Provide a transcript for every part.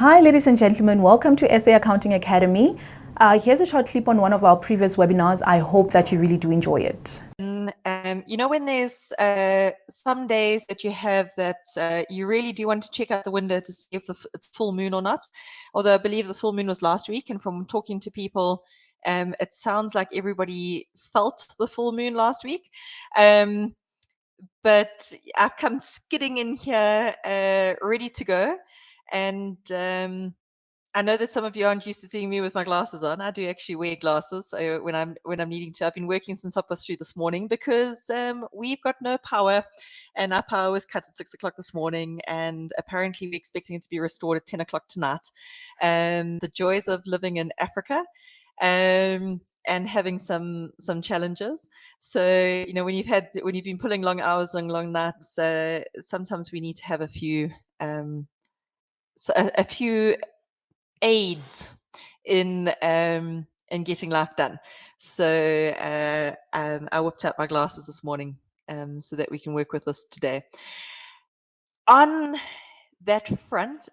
Hi, ladies and gentlemen. Welcome to SA Accounting Academy. Here's a short clip on one of our previous webinars. I hope that you really do enjoy it. You know, when there's some days that you have that you really do want to check out the window to see if it's full moon or not, although I believe the full moon was last week, and from talking to people, it sounds like everybody felt the full moon last week. But I've come skidding in here ready to go, and I know that some of you aren't used to seeing me with my glasses on. I do actually wear glasses when I'm needing to. I've been working since 3:30 this morning because we've got no power, and our power was cut at 6 o'clock this morning, and apparently we're expecting it to be restored at 10 o'clock tonight. The joys of living in Africa. And having some challenges. So, you know, when you've been pulling long hours and long nights, sometimes we need to have a few aids in getting life done. So I whipped out my glasses this morning so that we can work with this today. On that front,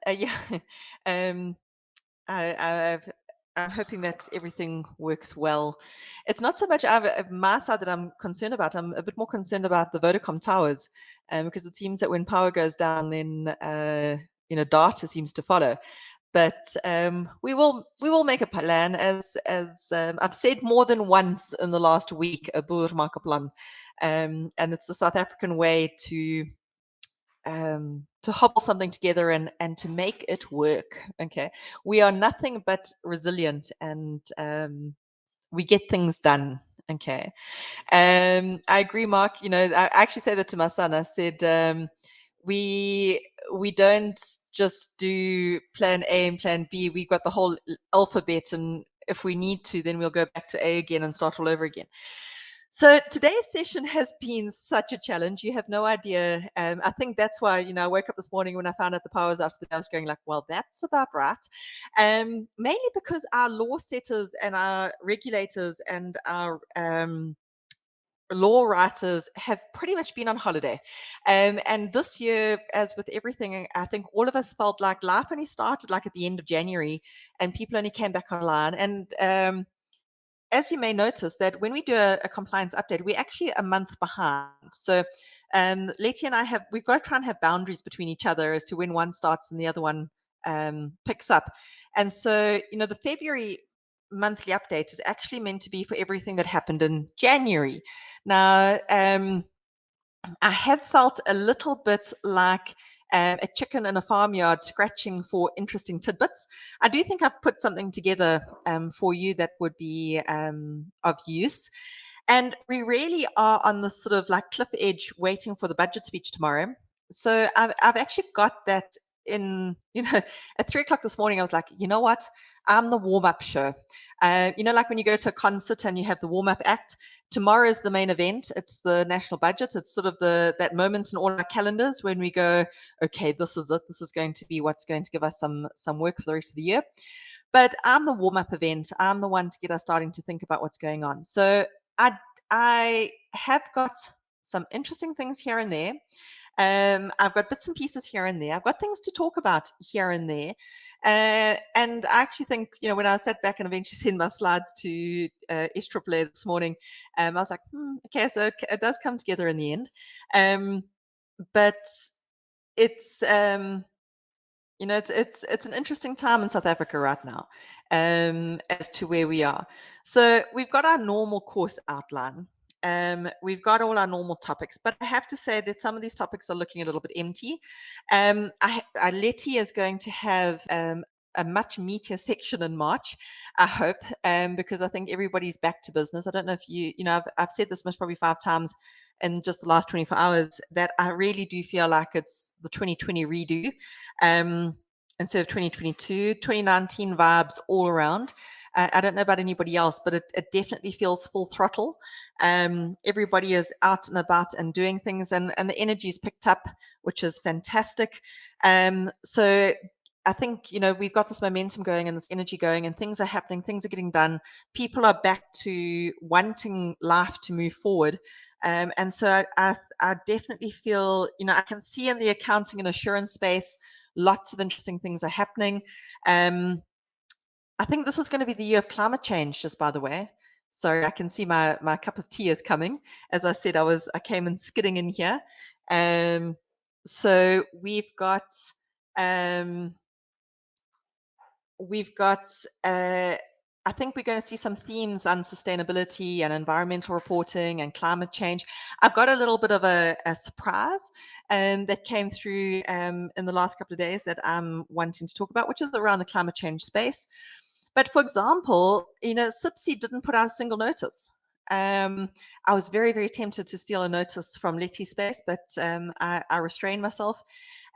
I'm hoping that everything works well. It's not so much my side that I'm concerned about. I'm a bit more concerned about the Vodacom towers, because it seems that when power goes down, then data seems to follow. But we will make a plan, as I've said more than once in the last week, a boer maak 'n plan, and it's the South African way to hobble something together and to make it work. Okay, we are nothing but resilient, and we get things done. Okay, I agree, Mark. You know, I actually say that to my son. I said, we don't just do plan A and plan B. We've got the whole alphabet, and if we need to, then we'll go back to A again and start all over again. So today's session has been such a challenge. You have no idea. I think that's why, I woke up this morning when I found out the power was out, I was going like, well, that's about right. Mainly because our law setters and our regulators and our law writers have pretty much been on holiday. And this year, as with everything, I think all of us felt like life only started like at the end of January and people only came back online. And as you may notice, that when we do a compliance update, we're actually a month behind. So Letty and we've got to try and have boundaries between each other as to when one starts and the other one picks up. And so, the February monthly update is actually meant to be for everything that happened in January. Now, I have felt a little bit like a chicken in a farmyard scratching for interesting tidbits. I do think I've put something together for you that would be of use. And we really are on this sort of like cliff edge waiting for the budget speech tomorrow. So I've actually got that in, at 3 o'clock this morning, I was like, you know what? I'm the warm-up show. Like when you go to a concert and you have the warm-up act, tomorrow is the main event. It's the national budget. It's sort of that moment in all our calendars when we go, okay, this is it. This is going to be what's going to give us some work for the rest of the year. But I'm the warm-up event. I'm the one to get us starting to think about what's going on. So I have got some interesting things here and there. I've got bits and pieces here and there. I've got things to talk about here and there. And I actually think, when I sat back and eventually sent my slides to SAAA this morning, I was like, okay, so it does come together in the end. But it's, it's an interesting time in South Africa right now as to where we are. So we've got our normal course outline. We've got all our normal topics, but I have to say that some of these topics are looking a little bit empty. Letty is going to have a much meatier section in March, I hope, because I think everybody's back to business. I don't know if I've said this most probably 5 times in just the last 24 hours, that I really do feel like it's the 2020 redo. Instead of 2022, 2019 vibes all around. I don't know about anybody else, but it definitely feels full throttle. Everybody is out and about and doing things, and the energy is picked up, which is fantastic. So I think, we've got this momentum going and this energy going, and things are happening, things are getting done. People are back to wanting life to move forward. And so I definitely feel, I can see in the accounting and assurance space Lots of interesting things are happening. I think this is going to be the year of climate change, just by the way. Sorry, I can see my cup of tea is coming. As I said, I came in skidding in here. So we've got I think we're going to see some themes on sustainability and environmental reporting and climate change. I've got a little bit of a surprise that came through in the last couple of days that I'm wanting to talk about, which is around the climate change space. But for example, CIPC didn't put out a single notice. I was very, very tempted to steal a notice from Letty Space, but I restrained myself.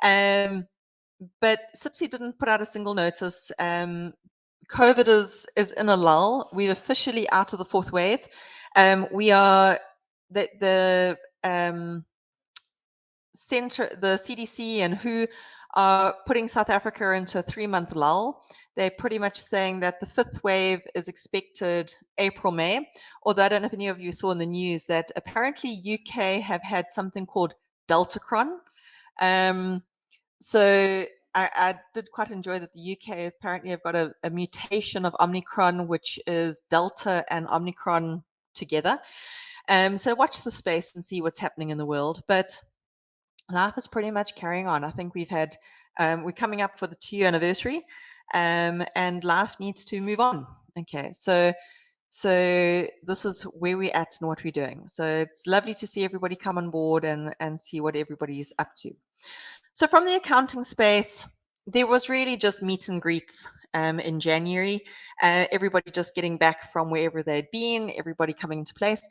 But CIPC didn't put out a single notice. COVID is in a lull. We're officially out of the fourth wave. We are the CDC and WHO are putting South Africa into a 3-month lull. They're pretty much saying that the fifth wave is expected April, May. Although I don't know if any of you saw in the news that apparently UK have had something called Deltacron. So I did quite enjoy that the UK apparently have got a mutation of Omicron, which is Delta and Omicron together. So watch the space and see what's happening in the world. But life is pretty much carrying on. I think we've had, we're coming up for the 2-year anniversary, and life needs to move on. Okay, so this is where we're at and what we're doing. So it's lovely to see everybody come on board and see what everybody's up to. So from the accounting space, there was really just meet and greets in January. Everybody just getting back from wherever they'd been, everybody coming into place.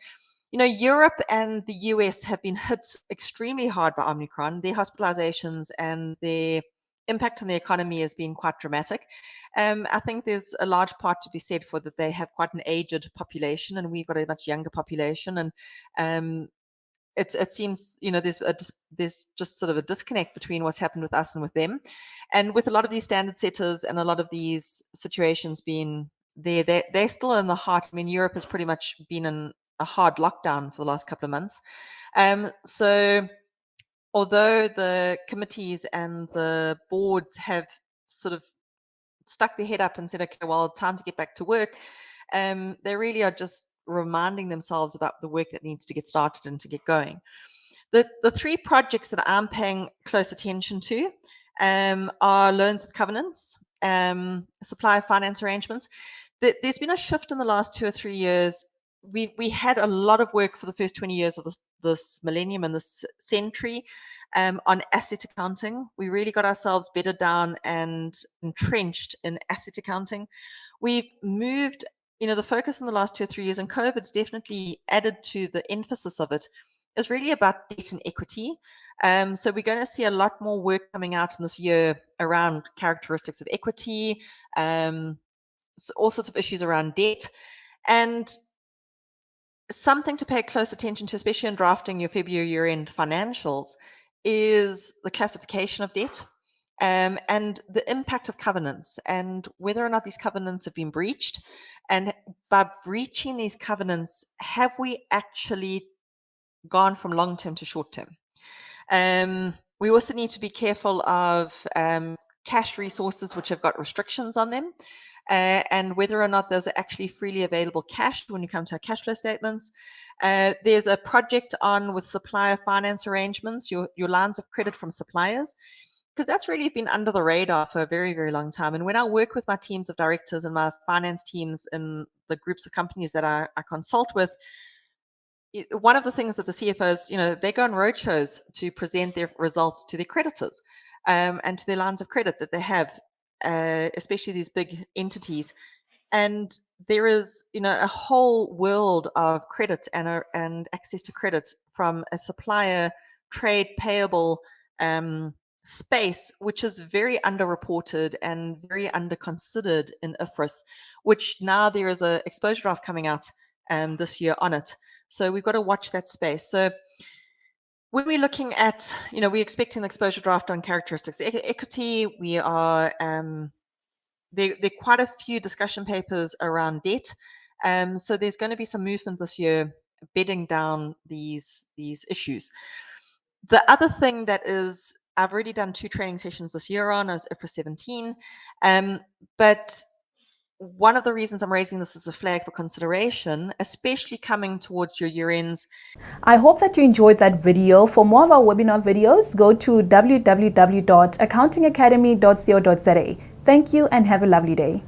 Europe and the US have been hit extremely hard by Omicron. Their hospitalizations and their impact on the economy has been quite dramatic. I think there's a large part to be said for that they have quite an aged population, and we've got a much younger population. And it seems, there's just sort of a disconnect between what's happened with us and with them. And with a lot of these standard setters and a lot of these situations being there, they're still in the heart. I mean, Europe has pretty much been in a hard lockdown for the last couple of months. So although the committees and the boards have sort of stuck their head up and said, okay, well, time to get back to work, they really are just reminding themselves about the work that needs to get started and to get going. The 3 projects that I'm paying close attention to are loans with covenants, supplier finance arrangements. There's been a shift in the last 2 or 3 years. We had a lot of work for the first 20 years of this millennium and this century on asset accounting. We really got ourselves bedded down and entrenched in asset accounting. We've moved, the focus in the last 2 or 3 years, and COVID's definitely added to the emphasis of it, is really about debt and equity. So we're going to see a lot more work coming out in this year around characteristics of equity, so all sorts of issues around debt. And something to pay close attention to, especially in drafting your February year-end financials, is the classification of debt and the impact of covenants and whether or not these covenants have been breached. And by breaching these covenants, have we actually gone from long-term to short-term? We also need to be careful of cash resources which have got restrictions on them, and whether or not those are actually freely available cash when you come to our cash flow statements. There's a project on with supplier finance arrangements, your lines of credit from suppliers, because that's really been under the radar for a very, very long time. And when I work with my teams of directors and my finance teams in the groups of companies that I consult with, one of the things that the CFOs, they go on roadshows to present their results to their creditors and to their lines of credit that they have, especially these big entities. And there is, a whole world of credit and access to credit from a supplier trade payable space, which is very underreported and very underconsidered in IFRS, which now there is a exposure draft coming out this year on it. So we've got to watch that space. So when we're looking at, we're expecting the exposure draft on characteristics equity, we are there are quite a few discussion papers around debt. So there's going to be some movement this year bedding down these issues. The other thing that is I've already done 2 training sessions this year on as IFRS 17, but one of the reasons I'm raising this as a flag for consideration, especially coming towards your year ends. I hope that you enjoyed that video. For more of our webinar videos, go to www.accountingacademy.co.za. Thank you and have a lovely day.